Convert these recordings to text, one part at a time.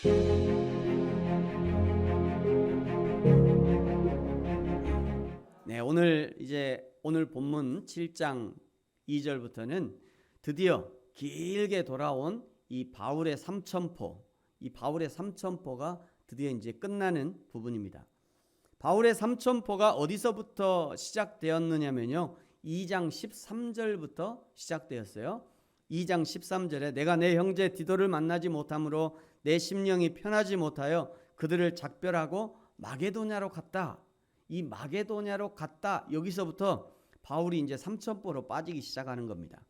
네, 오늘 본문 7장 2절부터는 드디어 길게 돌아온 이 바울의 삼천포가 드디어 이제 끝나는 부분입니다. 바울의 삼천포가 어디서부터 시작되었느냐면요, 2장 13절부터 시작되었어요. 2장 13절에 내가 내 형제 디도를 만나지 못함으로 내 심령이 편하지 못하여 그들을 작별하고 마게도냐로 갔다. 이 마게도냐로 갔다, 여기서부터 바울이 이제 삼천포로 빠지기 시작하는 겁니다.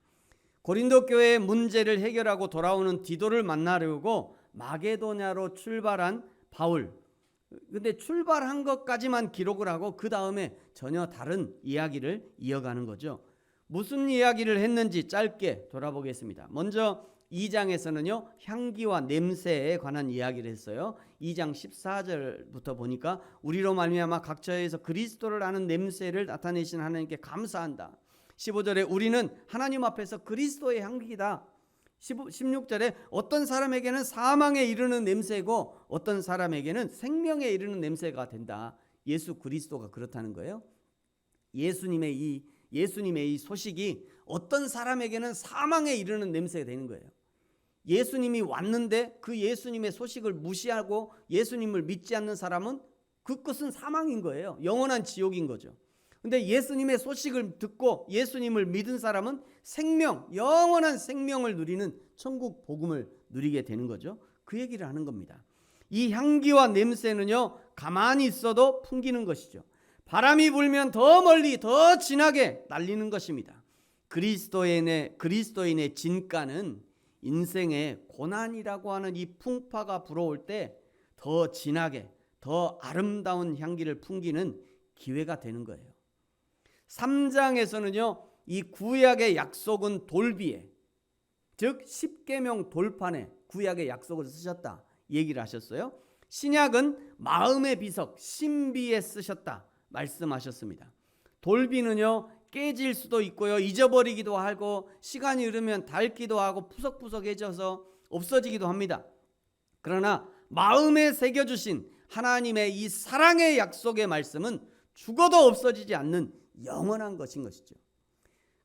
고린도 교회의 문제를 해결하고 돌아오는 디도를 만나려고 마게도냐로 출발한 바울. 근데 출발한 것까지만 기록을 하고 그 다음에 전혀 다른 이야기를 이어가는 거죠. 무슨 이야기를 했는지 짧게 돌아보겠습니다. 먼저 2장에서는요, 향기와 냄새에 관한 이야기를 했어요. 2장 14절부터 보니까 우리로 말미암아 각처에서 그리스도를 아는 냄새를 나타내신 하나님께 감사한다. 15절에 우리는 하나님 앞에서 그리스도의 향기다. 16절에 어떤 사람에게는 사망에 이르는 냄새고 어떤 사람에게는 생명에 이르는 냄새가 된다. 예수 그리스도가 그렇다는 거예요. 예수님의 이 소식이 어떤 사람에게는 사망에 이르는 냄새가 되는 거예요. 예수님이 왔는데 그 예수님의 소식을 무시하고 예수님을 믿지 않는 사람은 그 끝은 사망인 거예요. 영원한 지옥인 거죠. 근데 예수님의 소식을 듣고 예수님을 믿은 사람은 영원한 생명을 누리는 천국 복음을 누리게 되는 거죠. 그 얘기를 하는 겁니다. 이 향기와 냄새는요, 가만히 있어도 풍기는 것이죠. 바람이 불면 더 멀리 더 진하게 날리는 것입니다. 그리스도인의 진가는 인생의 고난이라고 하는 이 풍파가 불어올 때 더 진하게 더 아름다운 향기를 풍기는 기회가 되는 거예요. 3장에서는요, 이 구약의 약속은 돌비에, 즉 십계명 돌판에 구약의 약속을 쓰셨다 얘기를 하셨어요. 신약은 마음의 비석 신비에 쓰셨다 말씀하셨습니다. 돌비는요, 깨질 수도 있고요, 잊어버리기도 하고 시간이 흐르면 닳기도 하고 푸석푸석해져서 없어지기도 합니다. 그러나 마음에 새겨주신 하나님의 이 사랑의 약속의 말씀은 죽어도 없어지지 않는 영원한 것인 것이죠.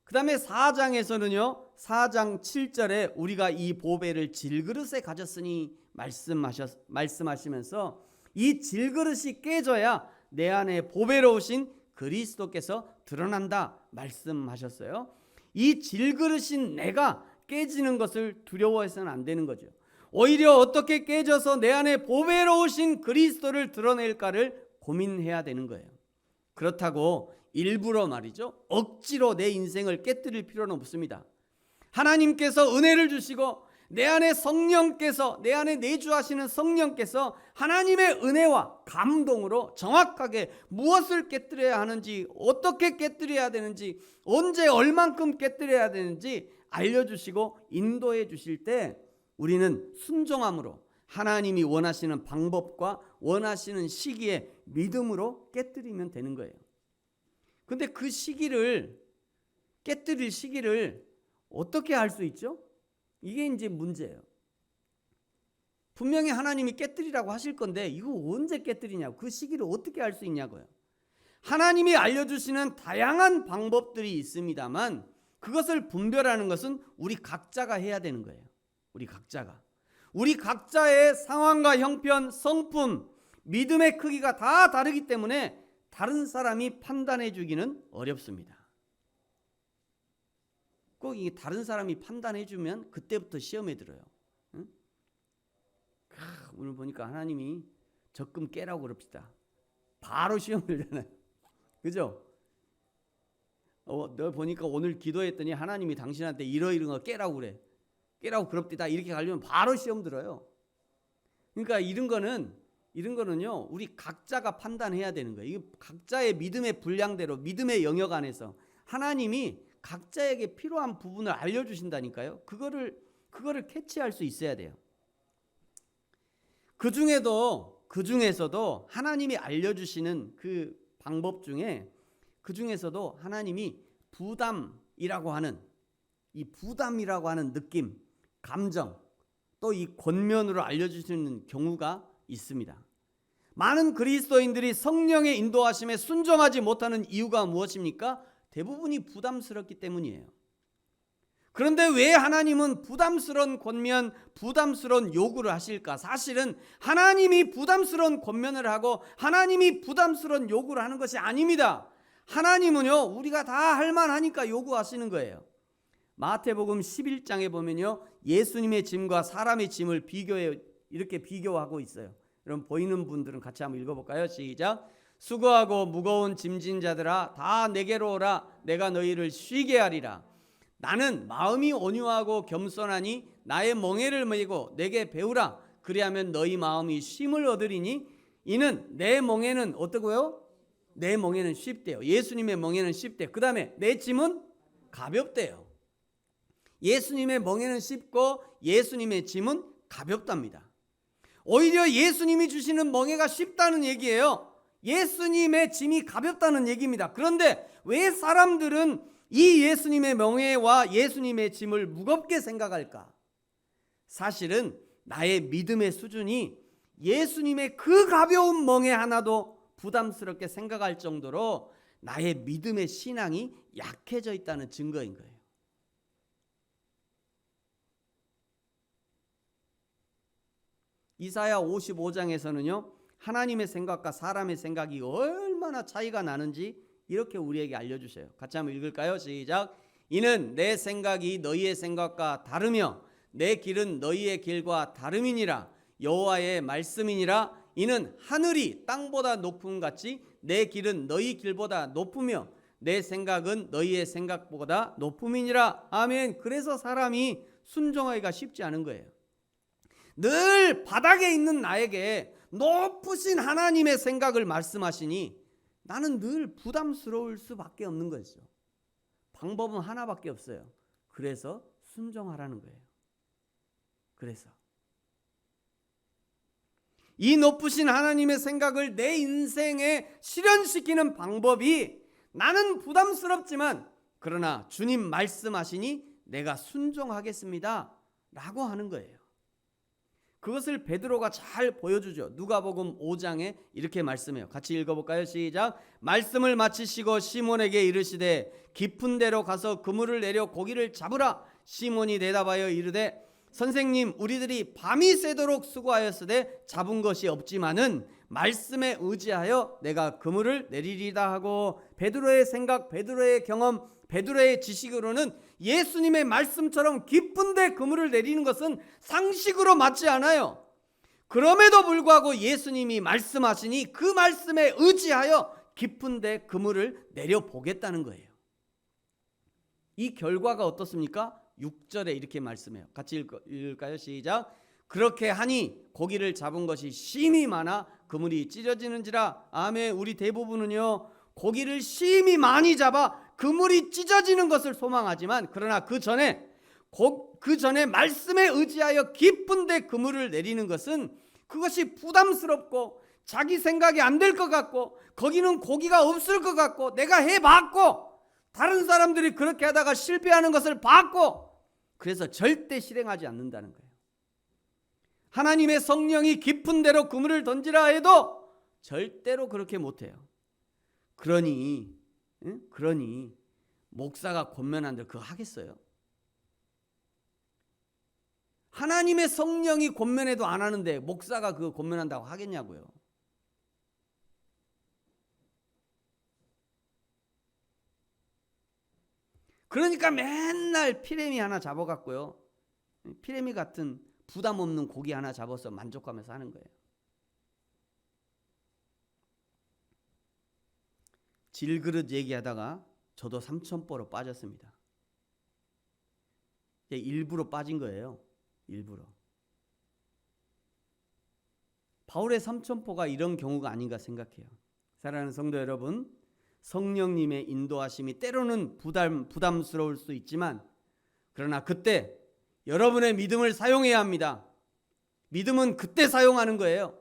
그 다음에 4장에서는요, 4장 7절에 우리가 이 보배를 질그릇에 가졌으니 말씀하시면서 이 질그릇이 깨져야 내 안에 보배로우신 그리스도께서 드러난다 말씀하셨어요. 이 질그릇인 내가 깨지는 것을 두려워해서는 안 되는 거죠. 오히려 어떻게 깨져서 내 안에 보배로우신 그리스도를 드러낼까를 고민해야 되는 거예요. 그렇다고 일부러 말이죠, 억지로 내 인생을 깨뜨릴 필요는 없습니다. 하나님께서 은혜를 주시고 내 안에 내 안에 내주하시는 성령께서 하나님의 은혜와 감동으로 정확하게 무엇을 깨뜨려야 하는지, 어떻게 깨뜨려야 되는지, 언제 얼만큼 깨뜨려야 되는지 알려주시고 인도해 주실 때 우리는 순종함으로 하나님이 원하시는 방법과 원하시는 시기에 믿음으로 깨뜨리면 되는 거예요. 근데 그 깨뜨릴 시기를 어떻게 할 수 있죠? 이게 이제 문제예요. 분명히 하나님이 깨뜨리라고 하실 건데 이거 언제 깨뜨리냐고, 그 시기를 어떻게 할 수 있냐고요. 하나님이 알려주시는 다양한 방법들이 있습니다만 그것을 분별하는 것은 우리 각자가 해야 되는 거예요. 우리 각자의 상황과 형편, 성품, 믿음의 크기가 다 다르기 때문에 다른 사람이 판단해 주기는 어렵습니다. 꼭 이 다른 사람이 판단해 주면 그때부터 시험에 들어요. 응? 오늘 보니까 하나님이 적금 깨라고 그럽시다. 바로 시험 들잖아요. 그죠? 너 보니까 오늘 기도했더니 하나님이 당신한테 이러이러한 거 깨라고 그래. 깨라고 그럽디다. 이렇게 가려면 바로 시험 들어요. 그러니까 이런 거는요, 우리 각자가 판단해야 되는 거예요. 이게 각자의 믿음의 분량대로, 믿음의 영역 안에서 하나님이 각자에게 필요한 부분을 알려주신다니까요. 그거를 캐치할 수 있어야 돼요. 그 중에서도 하나님이 알려주시는 그 방법 중에 그 중에서도 하나님이 부담이라고 하는 느낌, 감정, 또 이 권면으로 알려주시는 경우가 있습니다. 많은 그리스도인들이 성령의 인도하심에 순종하지 못하는 이유가 무엇입니까? 대부분이 부담스럽기 때문이에요. 그런데 왜 하나님은 부담스러운 권면, 부담스러운 요구를 하실까? 사실은 하나님이 부담스러운 권면을 하고 하나님이 부담스러운 요구를 하는 것이 아닙니다. 하나님은요, 우리가 다 할만하니까 요구하시는 거예요. 마태복음 11장에 보면요, 예수님의 짐과 사람의 짐을 이렇게 비교하고 있어요. 여러분 보이는 분들은 같이 한번 읽어볼까요? 시작. 수고하고 무거운 짐진 자들아 다 내게로 오라. 내가 너희를 쉬게 하리라. 나는 마음이 온유하고 겸손하니 나의 멍에를 메고 내게 배우라. 그리하면 너희 마음이 쉼을 얻으리니 이는 내 멍에는 어떠고요? 내 멍에는 쉽대요. 예수님의 멍에는 쉽대요. 그 다음에 내 짐은 가볍대요. 예수님의 멍에는 쉽고 예수님의 짐은 가볍답니다. 오히려 예수님이 주시는 멍에가 쉽다는 얘기예요. 예수님의 짐이 가볍다는 얘기입니다. 그런데 왜 사람들은 이 예수님의 멍에와 예수님의 짐을 무겁게 생각할까? 사실은 나의 믿음의 수준이 예수님의 그 가벼운 멍에 하나도 부담스럽게 생각할 정도로 나의 믿음의 신앙이 약해져 있다는 증거인 거예요. 이사야 55장에서는요, 하나님의 생각과 사람의 생각이 얼마나 차이가 나는지 이렇게 우리에게 알려주세요. 같이 한번 읽을까요? 시작. 이는 내 생각이 너희의 생각과 다르며 내 길은 너희의 길과 다름이니라. 여호와의 말씀이니라. 이는 하늘이 땅보다 높음 같이 내 길은 너희 길보다 높으며 내 생각은 너희의 생각보다 높음이니라. 아멘. 그래서 사람이 순종하기가 쉽지 않은 거예요. 늘 바닥에 있는 나에게 높으신 하나님의 생각을 말씀하시니 나는 늘 부담스러울 수밖에 없는 거죠. 방법은 하나밖에 없어요. 그래서 순종하라는 거예요. 그래서 이 높으신 하나님의 생각을 내 인생에 실현시키는 방법이 나는 부담스럽지만 그러나 주님 말씀하시니 내가 순종하겠습니다 라고 하는 거예요. 그것을 베드로가 잘 보여주죠. 누가복음 5장에 이렇게 말씀해요. 같이 읽어볼까요? 시작. 말씀을 마치시고 시몬에게 이르시되 깊은 데로 가서 그물을 내려 고기를 잡으라. 시몬이 대답하여 이르되 선생님 우리들이 밤이 새도록 수고하였으되 잡은 것이 없지만은 말씀에 의지하여 내가 그물을 내리리다 하고 베드로의 생각, 베드로의 경험, 베드로의 지식으로는 예수님의 말씀처럼 깊은데 그물을 내리는 것은 상식으로 맞지 않아요. 그럼에도 불구하고 예수님이 말씀하시니 그 말씀에 의지하여 깊은데 그물을 내려보겠다는 거예요. 이 결과가 어떻습니까? 6절에 이렇게 말씀해요. 같이 읽을까요? 시작. 그렇게 하니 고기를 잡은 것이 심히 많아 그물이 찢어지는지라. 아멘. 우리 대부분은요 고기를 심히 많이 잡아 그물이 찢어지는 것을 소망하지만 그러나 그 전에 말씀에 의지하여 깊은데 그물을 내리는 것은 그것이 부담스럽고 자기 생각이 안 될 것 같고 거기는 고기가 없을 것 같고 내가 해봤고 다른 사람들이 그렇게 하다가 실패하는 것을 봤고 그래서 절대 실행하지 않는다는 거예요. 하나님의 성령이 깊은 데로 그물을 던지라 해도 절대로 그렇게 못해요. 그러니 목사가 권면한들 그거 하겠어요? 하나님의 성령이 권면해도 안 하는데 목사가 그거 권면한다고 하겠냐고요. 그러니까 맨날 피레미 하나 잡아갖고요, 피레미 같은 부담 없는 고기 하나 잡아서 만족하면서 하는 거예요. 질그릇 얘기하다가 저도 삼천포로 빠졌습니다. 일부러 빠진 거예요. 일부러. 바울의 삼천포가 이런 경우가 아닌가 생각해요. 사랑하는 성도 여러분, 성령님의 인도하심이 때로는 부담스러울 수 있지만 그러나 그때 여러분의 믿음을 사용해야 합니다. 믿음은 그때 사용하는 거예요.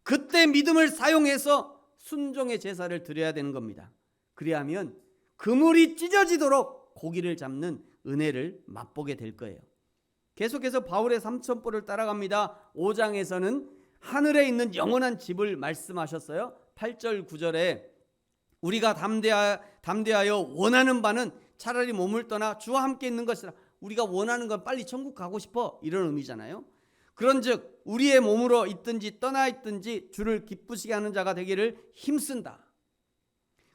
그때 믿음을 사용해서 순종의 제사를 드려야 되는 겁니다. 그리하면 그물이 찢어지도록 고기를 잡는 은혜를 맛보게 될 거예요. 계속해서 바울의 삼천포를 따라갑니다. 5장에서는 하늘에 있는 영원한 집을 말씀하셨어요. 8절 9절에 우리가 담대하여 원하는 바는 차라리 몸을 떠나 주와 함께 있는 것이라. 우리가 원하는 건 빨리 천국 가고 싶어, 이런 의미잖아요. 그런즉 우리의 몸으로 있든지 떠나 있든지 주를 기쁘시게 하는 자가 되기를 힘쓴다.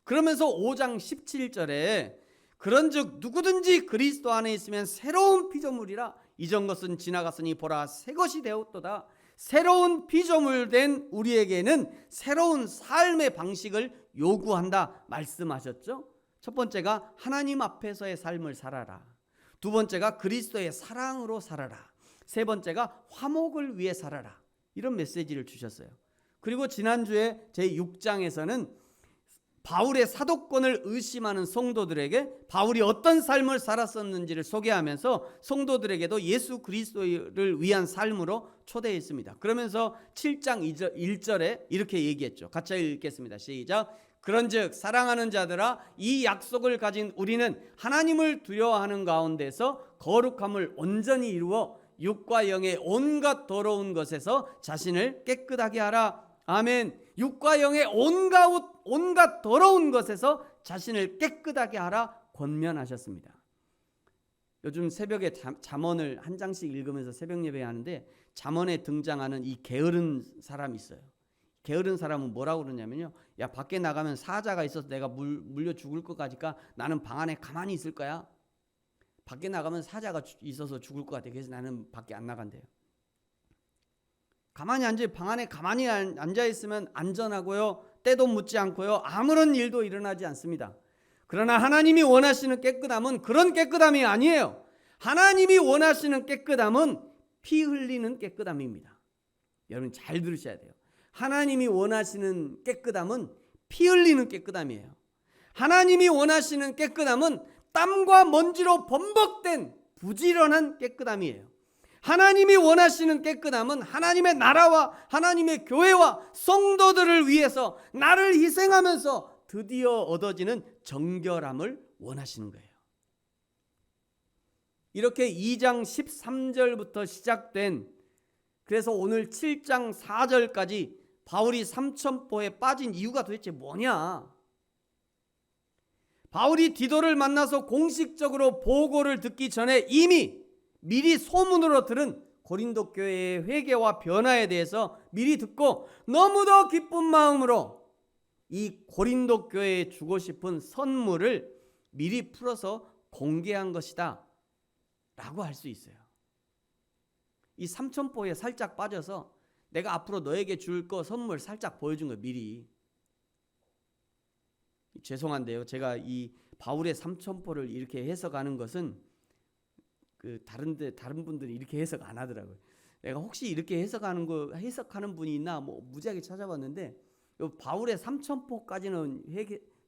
그러면서 5장 17절에 그런즉 누구든지 그리스도 안에 있으면 새로운 피조물이라. 이전 것은 지나갔으니 보라 새 것이 되었도다. 새로운 피조물 된 우리에게는 새로운 삶의 방식을 요구한다 말씀하셨죠. 첫 번째가 하나님 앞에서의 삶을 살아라. 두 번째가 그리스도의 사랑으로 살아라. 세 번째가 화목을 위해 살아라. 이런 메시지를 주셨어요. 그리고 지난주에 제6장에서는 바울의 사도권을 의심하는 성도들에게 바울이 어떤 삶을 살았었는지를 소개하면서 성도들에게도 예수 그리스도를 위한 삶으로 초대했습니다. 그러면서 7장 1절에 이렇게 얘기했죠. 같이 읽겠습니다. 시작. 그런즉 사랑하는 자들아, 이 약속을 가진 우리는 하나님을 두려워하는 가운데서 거룩함을 온전히 이루어 육과 영의 온갖 더러운 것에서 자신을 깨끗하게 하라. 아멘. 육과 영의 온갖 더러운 것에서 자신을 깨끗하게 하라 권면하셨습니다. 요즘 새벽에 잠언을 한 장씩 읽으면서 새벽 예배 하는데 잠언에 등장하는 이 게으른 사람이 있어요. 게으른 사람은 뭐라고 그러냐면요, 야, 밖에 나가면 사자가 있어서 내가 물려 죽을 것 같으니까 나는 방 안에 가만히 있을 거야. 밖에 나가면 사자가 있어서 죽을 것 같아. 그래서 나는 밖에 안 나간대요. 가만히 방 안에 가만히 앉아 있으면 안전하고요, 때도 묻지 않고요, 아무런 일도 일어나지 않습니다. 그러나 하나님이 원하시는 깨끗함은 그런 깨끗함이 아니에요. 하나님이 원하시는 깨끗함은 피 흘리는 깨끗함입니다. 여러분 잘 들으셔야 돼요. 하나님이 원하시는 깨끗함은 피 흘리는 깨끗함이에요. 하나님이 원하시는 깨끗함은 땀과 먼지로 범벅된 부지런한 깨끗함이에요. 하나님이 원하시는 깨끗함은 하나님의 나라와 하나님의 교회와 성도들을 위해서 나를 희생하면서 드디어 얻어지는 정결함을 원하시는 거예요. 이렇게 2장 13절부터 시작된, 그래서 오늘 7장 4절까지 바울이 삼천포에 빠진 이유가 도대체 뭐냐? 바울이 디도를 만나서 공식적으로 보고를 듣기 전에 이미 미리 소문으로 들은 고린도 교회의 회개와 변화에 대해서 미리 듣고 너무도 기쁜 마음으로 이 고린도 교회에 주고 싶은 선물을 미리 풀어서 공개한 것이다 라고 할 수 있어요. 이 삼천포에 살짝 빠져서 내가 앞으로 너에게 줄 거 선물 살짝 보여준 거예요. 미리. 죄송한데요, 제가 이 바울의 삼천포를 이렇게 해석하는 것은 다른 분들이 이렇게 해석 안 하더라고요. 내가 혹시 이렇게 해석하는 분이 있나 뭐 무지하게 찾아봤는데 바울의 삼천포까지는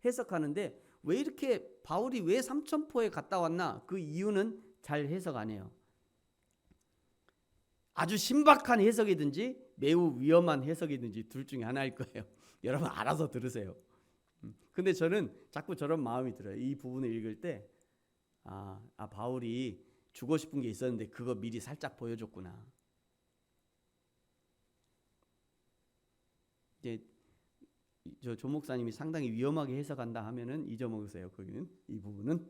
해석하는데 왜 이렇게 바울이 왜 삼천포에 갔다 왔나, 그 이유는 잘 해석 안 해요. 아주 신박한 해석이든지 매우 위험한 해석이든지 둘 중에 하나일 거예요. 여러분 알아서 들으세요. 근데 저는 자꾸 저런 마음이 들어요. 이 부분을 읽을 때 바울이 주고 싶은 게 있었는데 그거 미리 살짝 보여줬구나. 이제 조 목사님이 상당히 위험하게 해석한다 하면은 잊어먹으세요. 거기는 이 부분은.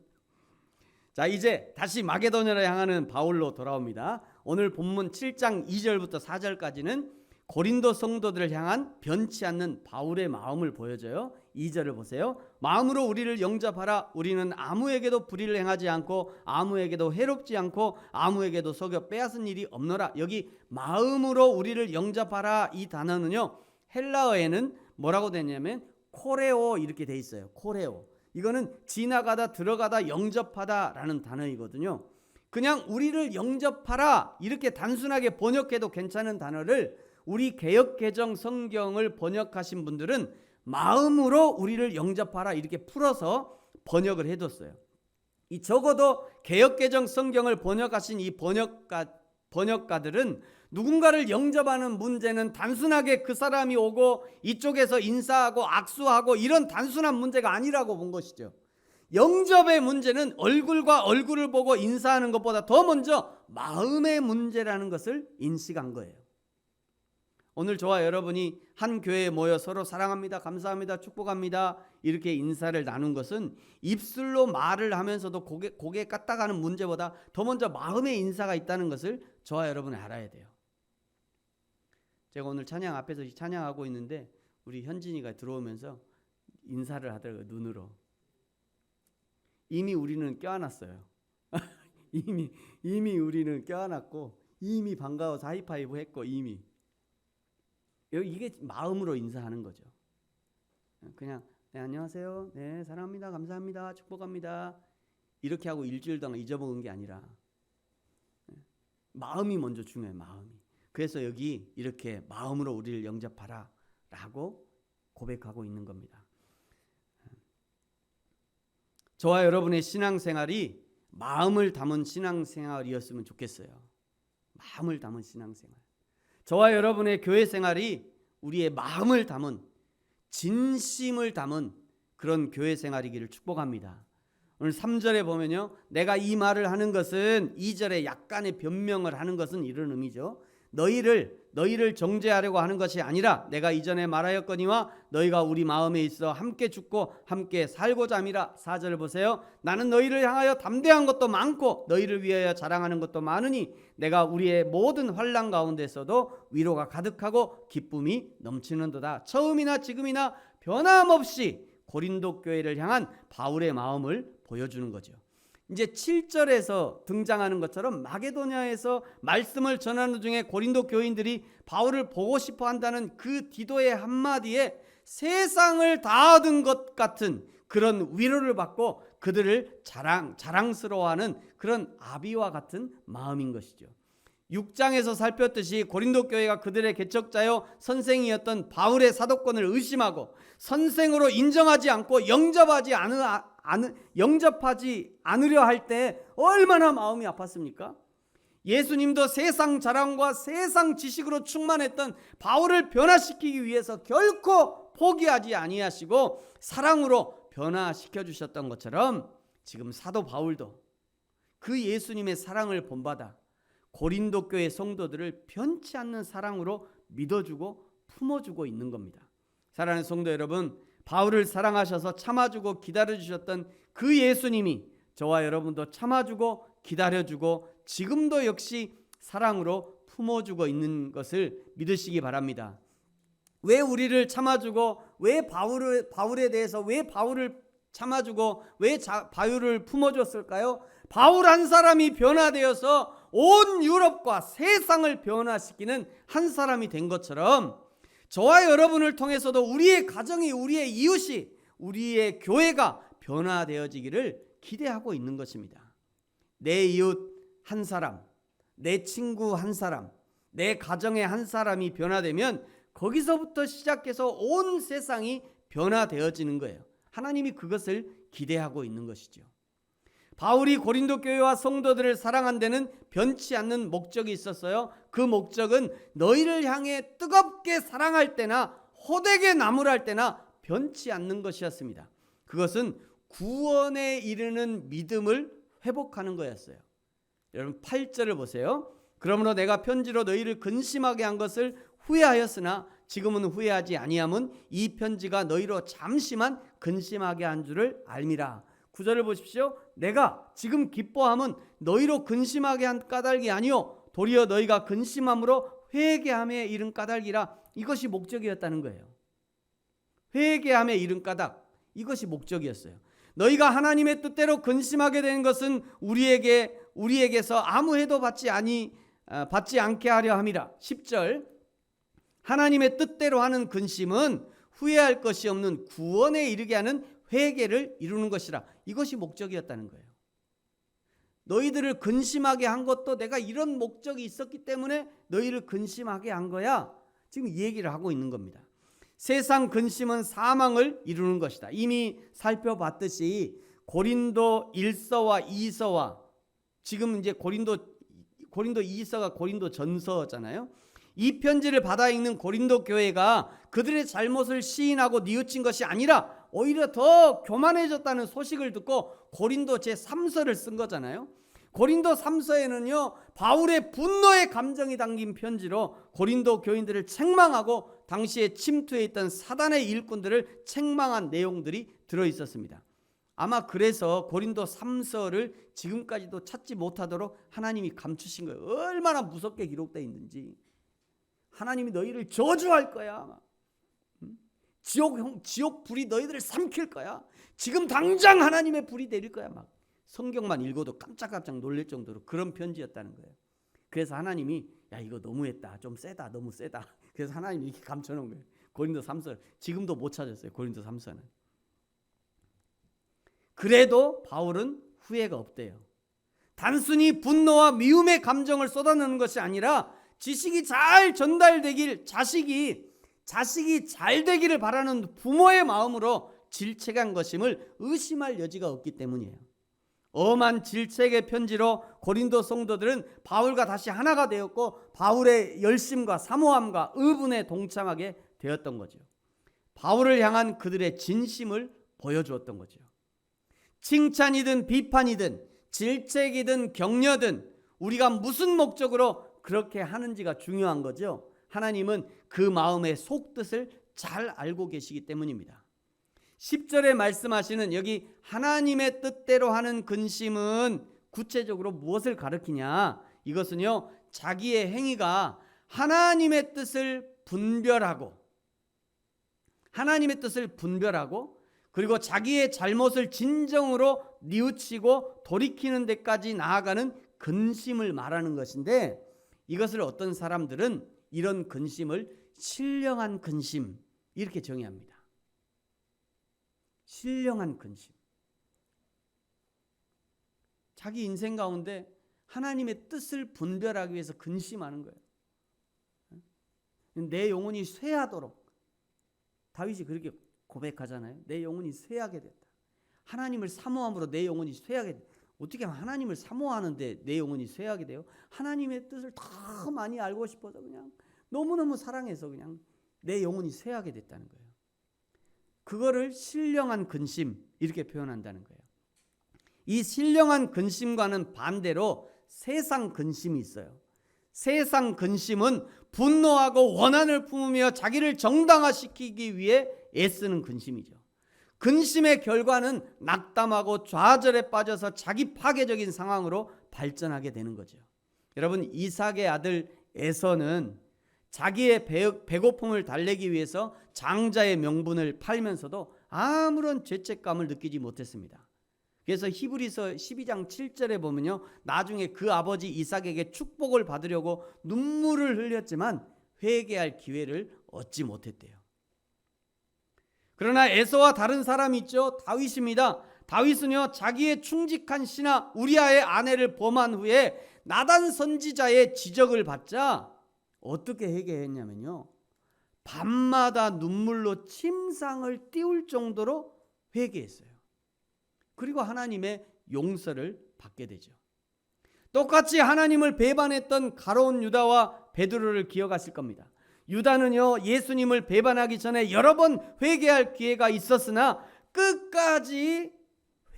자, 이제 다시 마게도냐로 향하는 바울로 돌아옵니다. 오늘 본문 7장 2절부터 4절까지는 고린도 성도들을 향한 변치 않는 바울의 마음을 보여줘요. 2절을 보세요. 마음으로 우리를 영접하라. 우리는 아무에게도 불의를 행하지 않고 아무에게도 해롭지 않고 아무에게도 속여 빼앗은 일이 없노라. 여기 마음으로 우리를 영접하라, 이 단어는요, 헬라어에는 뭐라고 되냐면 코레오 이렇게 돼 있어요. 코레오. 이거는 지나가다 들어가다 영접하다라는 단어이거든요. 그냥 우리를 영접하라 이렇게 단순하게 번역해도 괜찮은 단어를 우리 개역개정 성경을 번역하신 분들은 마음으로 우리를 영접하라 이렇게 풀어서 번역을 해뒀어요. 이 적어도 개역개정 성경을 번역하신 이 번역가들은 누군가를 영접하는 문제는 단순하게 그 사람이 오고 이쪽에서 인사하고 악수하고 이런 단순한 문제가 아니라고 본 것이죠. 영접의 문제는 얼굴과 얼굴을 보고 인사하는 것보다 더 먼저 마음의 문제라는 것을 인식한 거예요. 오늘 저와 여러분이 한 교회에 모여 서로 사랑합니다, 감사합니다, 축복합니다 이렇게 인사를 나눈 것은 입술로 말을 하면서도 고개 까딱하는 문제보다 더 먼저 마음의 인사가 있다는 것을 저와 여러분이 알아야 돼요. 제가 오늘 찬양 앞에서 찬양하고 있는데 우리 현진이가 들어오면서 인사를 하더라고요. 눈으로. 이미 우리는 껴안았어요. 이미 우리는 껴안았고 이미 반가워서 하이파이브 했고 이미 이게 마음으로 인사하는 거죠. 그냥 네, 안녕하세요. 네, 사랑합니다. 감사합니다. 축복합니다. 이렇게 하고 일주일 동안 잊어먹은 게 아니라 마음이 먼저 중요해요. 마음이. 그래서 여기 이렇게 마음으로 우리를 영접하라 라고 고백하고 있는 겁니다. 저와 여러분의 신앙생활이 마음을 담은 신앙생활이었으면 좋겠어요. 마음을 담은 신앙생활. 저와 여러분의 교회 생활이 우리의 마음을 담은 진심을 담은 그런 교회 생활이기를 축복합니다. 오늘 3절에 보면요. 내가 이 말을 하는 것은 2절에 약간의 변명을 하는 것은 이런 의미죠. 너희를 정죄하려고 하는 것이 아니라 내가 이전에 말하였거니와 너희가 우리 마음에 있어 함께 죽고 함께 살고자 함이라. 4절을 보세요. 나는 너희를 향하여 담대한 것도 많고 너희를 위하여 자랑하는 것도 많으니 내가 우리의 모든 환난 가운데서도 위로가 가득하고 기쁨이 넘치는도다. 처음이나 지금이나 변함없이 고린도 교회를 향한 바울의 마음을 보여주는 거죠. 이제 7절에서 등장하는 것처럼 마게도냐에서 말씀을 전하는 중에 고린도 교인들이 바울을 보고 싶어 한다는 그 디도의 한마디에 세상을 다 얻은 것 같은 그런 위로를 받고 그들을 자랑스러워하는 그런 아비와 같은 마음인 것이죠. 6장에서 살폈듯이 고린도 교회가 그들의 개척자요 선생이었던 바울의 사도권을 의심하고 선생으로 인정하지 않고 영접하지 않으려 할 때 얼마나 마음이 아팠습니까? 예수님도 세상 자랑과 세상 지식으로 충만했던 바울을 변화시키기 위해서 결코 포기하지 아니하시고 사랑으로 변화시켜 주셨던 것처럼 지금 사도 바울도 그 예수님의 사랑을 본받아 고린도 교회 성도들을 변치 않는 사랑으로 믿어주고 품어주고 있는 겁니다. 사랑하는 성도 여러분, 바울을 사랑하셔서 참아주고 기다려주셨던 그 예수님이 저와 여러분도 참아주고 기다려주고 지금도 역시 사랑으로 품어주고 있는 것을 믿으시기 바랍니다. 왜 우리를 참아주고 왜 바울에 대해서 왜 바울을 참아주고 왜 바울을 품어줬을까요? 바울 한 사람이 변화되어서 온 유럽과 세상을 변화시키는 한 사람이 된 것처럼 저와 여러분을 통해서도 우리의 가정이, 우리의 이웃이, 우리의 교회가 변화되어지기를 기대하고 있는 것입니다. 내 이웃 한 사람, 내 친구 한 사람, 내 가정의 한 사람이 변화되면 거기서부터 시작해서 온 세상이 변화되어지는 거예요. 하나님이 그것을 기대하고 있는 것이죠. 바울이 고린도 교회와 성도들을 사랑한 데는 변치 않는 목적이 있었어요. 그 목적은 너희를 향해 뜨겁게 사랑할 때나 호되게 나무랄 때나 변치 않는 것이었습니다. 그것은 구원에 이르는 믿음을 회복하는 거였어요. 여러분 8절을 보세요. 그러므로 내가 편지로 너희를 근심하게 한 것을 후회하였으나 지금은 후회하지 아니함은 이 편지가 너희로 잠시만 근심하게 한 줄을 알미라. 9절을 보십시오. 내가 지금 기뻐함은 너희로 근심하게 한 까닭이 아니요 도리어 너희가 근심함으로 회개함에 이른 까닭이라. 이것이 목적이었다는 거예요. 회개함에 이른 까닭, 이것이 목적이었어요. 너희가 하나님의 뜻대로 근심하게 된 것은 우리에게서 아무 해도 받지 않게 하려 함이라. 10절 하나님의 뜻대로 하는 근심은 후회할 것이 없는 구원에 이르게 하는 회개를 이루는 것이라. 이것이 목적이었다는 거예요. 너희들을 근심하게 한 것도 내가 이런 목적이 있었기 때문에 너희를 근심하게 한 거야. 지금 이 얘기를 하고 있는 겁니다. 세상 근심은 사망을 이루는 것이다. 이미 살펴봤듯이 고린도 1서와 2서와 지금 이제 고린도 2서가 고린도 전서잖아요. 이 편지를 받아 읽는 고린도 교회가 그들의 잘못을 시인하고 뉘우친 것이 아니라 오히려 더 교만해졌다는 소식을 듣고 고린도 제3서를 쓴 거잖아요. 고린도 3서에는요 바울의 분노의 감정이 담긴 편지로 고린도 교인들을 책망하고 당시에 침투해 있던 사단의 일꾼들을 책망한 내용들이 들어있었습니다. 아마 그래서 고린도 3서를 지금까지도 찾지 못하도록 하나님이 감추신 거예요. 얼마나 무섭게 기록되어 있는지. 하나님이 너희를 저주할 거야. 지옥 불이 너희들을 삼킬 거야. 지금 당장 하나님의 불이 내릴 거야. 막 성경만 읽어도 깜짝깜짝 놀랄 정도로 그런 편지였다는 거예요. 그래서 하나님이 야 이거 너무했다. 좀 세다. 너무 세다. 그래서 하나님이 이렇게 감춰놓은 거예요. 고린도 3서 지금도 못 찾았어요. 고린도 3서는. 그래도 바울은 후회가 없대요. 단순히 분노와 미움의 감정을 쏟아내는 것이 아니라 지식이 잘 전달되길 자식이 잘 되기를 바라는 부모의 마음으로 질책한 것임을 의심할 여지가 없기 때문이에요. 엄한 질책의 편지로 고린도 성도들은 바울과 다시 하나가 되었고 바울의 열심과 사모함과 의분에 동참하게 되었던 거죠. 바울을 향한 그들의 진심을 보여주었던 거죠. 칭찬이든 비판이든 질책이든 격려든 우리가 무슨 목적으로 그렇게 하는지가 중요한 거죠. 하나님은 그 마음의 속뜻을 잘 알고 계시기 때문입니다. 10절에 말씀하시는 여기 하나님의 뜻대로 하는 근심은 구체적으로 무엇을 가리키냐? 이것은요 자기의 행위가 하나님의 뜻을 분별하고 그리고 자기의 잘못을 진정으로 뉘우치고 돌이키는 데까지 나아가는 근심을 말하는 것인데, 이것을 어떤 사람들은 이런 근심을 신령한 근심 이렇게 정의합니다. 신령한 근심. 자기 인생 가운데 하나님의 뜻을 분별하기 위해서 근심하는 거예요. 내 영혼이 쇠하도록, 다윗이 그렇게 고백하잖아요. 내 영혼이 쇠하게 됐다. 하나님을 사모함으로 내 영혼이 쇠하게 됐다. 어떻게 하나님을 사모하는데 내 영혼이 쇠하게 돼요? 하나님의 뜻을 더 많이 알고 싶어서 그냥 너무너무 사랑해서 그냥 내 영혼이 쇠하게 됐다는 거예요. 그거를 신령한 근심 이렇게 표현한다는 거예요. 이 신령한 근심과는 반대로 세상 근심이 있어요. 세상 근심은 분노하고 원한을 품으며 자기를 정당화시키기 위해 애쓰는 근심이죠. 근심의 결과는 낙담하고 좌절에 빠져서 자기 파괴적인 상황으로 발전하게 되는 거죠. 여러분, 이삭의 아들 에서는 자기의 배고픔을 달래기 위해서 장자의 명분을 팔면서도 아무런 죄책감을 느끼지 못했습니다. 그래서 히브리서 12장 7절에 보면요, 나중에 그 아버지 이삭에게 축복을 받으려고 눈물을 흘렸지만 회개할 기회를 얻지 못했대요. 그러나 에서와 다른 사람이 있죠. 다윗입니다. 다윗은요, 자기의 충직한 신하 우리아의 아내를 범한 후에 나단 선지자의 지적을 받자 어떻게 회개했냐면요, 밤마다 눈물로 침상을 띄울 정도로 회개했어요. 그리고 하나님의 용서를 받게 되죠. 똑같이 하나님을 배반했던 가룟 유다와 베드로를 기억하실 겁니다. 유다는요, 예수님을 배반하기 전에 여러 번 회개할 기회가 있었으나 끝까지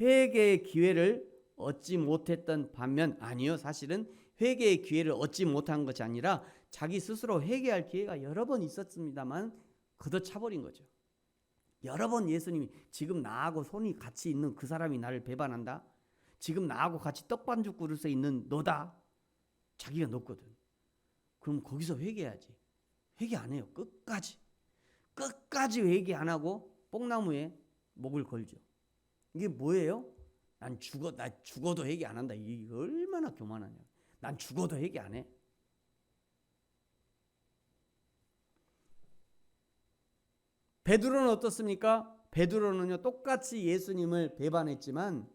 회개의 기회를 얻지 못했던 반면, 아니요, 사실은 회개의 기회를 얻지 못한 것이 아니라 자기 스스로 회개할 기회가 여러 번 있었습니다만 걷어차버린 거죠. 여러 번 예수님이 지금 나하고 손이 같이 있는 그 사람이 나를 배반한다. 지금 나하고 같이 떡반죽 그릇에 있는 너다. 자기가 넣거든. 그럼 거기서 회개해야지. 회개 안 해요. 끝까지 회개 안 하고 뽕나무에 목을 걸죠. 이게 뭐예요? 나 죽어도 회개 안 한다. 이게 얼마나 교만하냐. 난 죽어도 회개 안 해. 베드로는 어떻습니까? 베드로는요, 똑같이 예수님을 배반했지만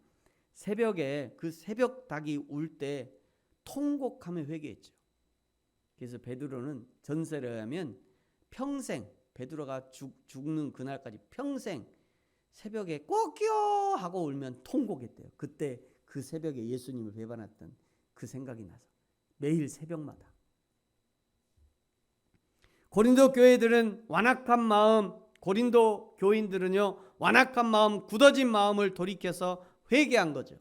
새벽에 그 새벽 닭이 울 때 통곡하며 회개했죠. 그래서 베드로는 전설에 의하면 평생, 베드로가 죽는 그날까지 평생 새벽에 꼭요 하고 울면 통곡했대요. 그때 그 새벽에 예수님을 배반했던 그 생각이 나서 매일 새벽마다. 고린도 교회들은 완악한 마음, 고린도 교인들은요, 완악한 마음, 굳어진 마음을 돌이켜서 회개한 거죠.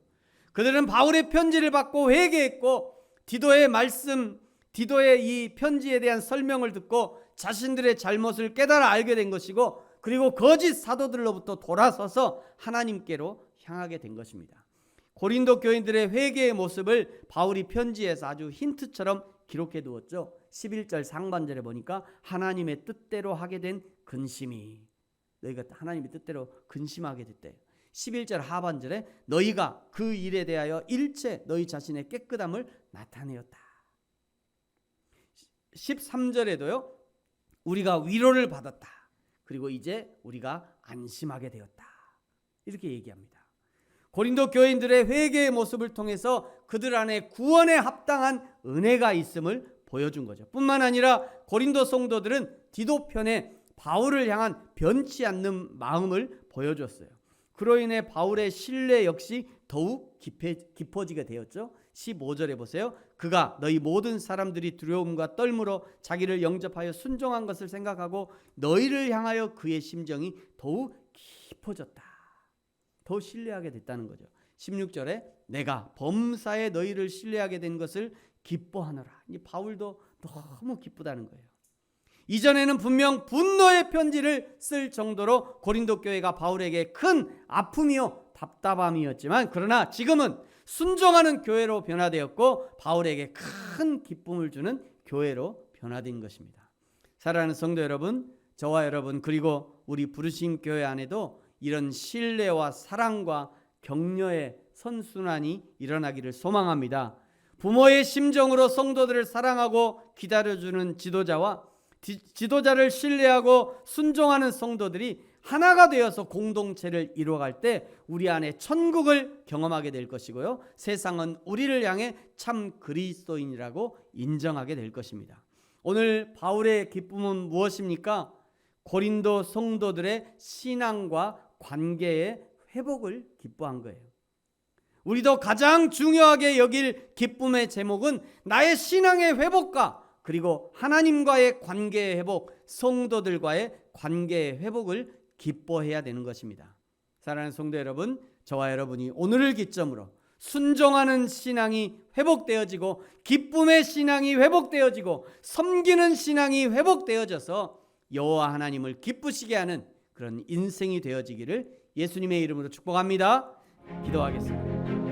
그들은 바울의 편지를 받고 회개했고, 디도의 말씀, 디도의 이 편지에 대한 설명을 듣고 자신들의 잘못을 깨달아 알게 된 것이고, 그리고 거짓 사도들로부터 돌아서서 하나님께로 향하게 된 것입니다. 고린도 교인들의 회개의 모습을 바울이 편지에서 아주 힌트처럼 기록해 두었죠. 11절 상반절에 보니까 하나님의 뜻대로 하게 된 근심이, 너희가 하나님의 뜻대로 근심하게 됐대요. 11절 하반절에 너희가 그 일에 대하여 일체 너희 자신의 깨끗함을 나타내었다. 13절에도요, 우리가 위로를 받았다. 그리고 이제 우리가 안심하게 되었다. 이렇게 얘기합니다. 고린도 교인들의 회개의 모습을 통해서 그들 안에 구원에 합당한 은혜가 있음을 보여준 거죠. 뿐만 아니라 고린도 성도들은 디도 편에 바울을 향한 변치 않는 마음을 보여줬어요. 그로 인해 바울의 신뢰 역시 더욱 깊어지게 되었죠. 15절에 보세요. 그가 너희 모든 사람들이 두려움과 떨므로 자기를 영접하여 순종한 것을 생각하고 너희를 향하여 그의 심정이 더욱 깊어졌다. 더 신뢰하게 됐다는 거죠. 16절에 내가 범사에 너희를 신뢰하게 된 것을 기뻐하노라. 이 바울도 너무 기쁘다는 거예요. 이전에는 분명 분노의 편지를 쓸 정도로 고린도 교회가 바울에게 큰 아픔이요 답답함이었지만, 그러나 지금은 순종하는 교회로 변화되었고 바울에게 큰 기쁨을 주는 교회로 변화된 것입니다. 사랑하는 성도 여러분, 저와 여러분, 그리고 우리 부르심 교회 안에도 이런 신뢰와 사랑과 격려의 선순환이 일어나기를 소망합니다. 부모의 심정으로 성도들을 사랑하고 기다려주는 지도자와 지도자를 신뢰하고 순종하는 성도들이 하나가 되어서 공동체를 이루어갈 때 우리 안에 천국을 경험하게 될 것이고요, 세상은 우리를 향해 참 그리스도인이라고 인정하게 될 것입니다. 오늘 바울의 기쁨은 무엇입니까? 고린도 성도들의 신앙과 관계의 회복을 기뻐한 거예요. 우리도 가장 중요하게 여길 기쁨의 제목은 나의 신앙의 회복과 그리고 하나님과의 관계의 회복, 성도들과의 관계의 회복을 기뻐해야 되는 것입니다. 사랑하는 성도 여러분, 저와 여러분이 오늘을 기점으로 순종하는 신앙이 회복되어지고 기쁨의 신앙이 회복되어지고 섬기는 신앙이 회복되어져서 여호와 하나님을 기쁘시게 하는 그런 인생이 되어지기를 예수님의 이름으로 축복합니다. 기도하겠습니다.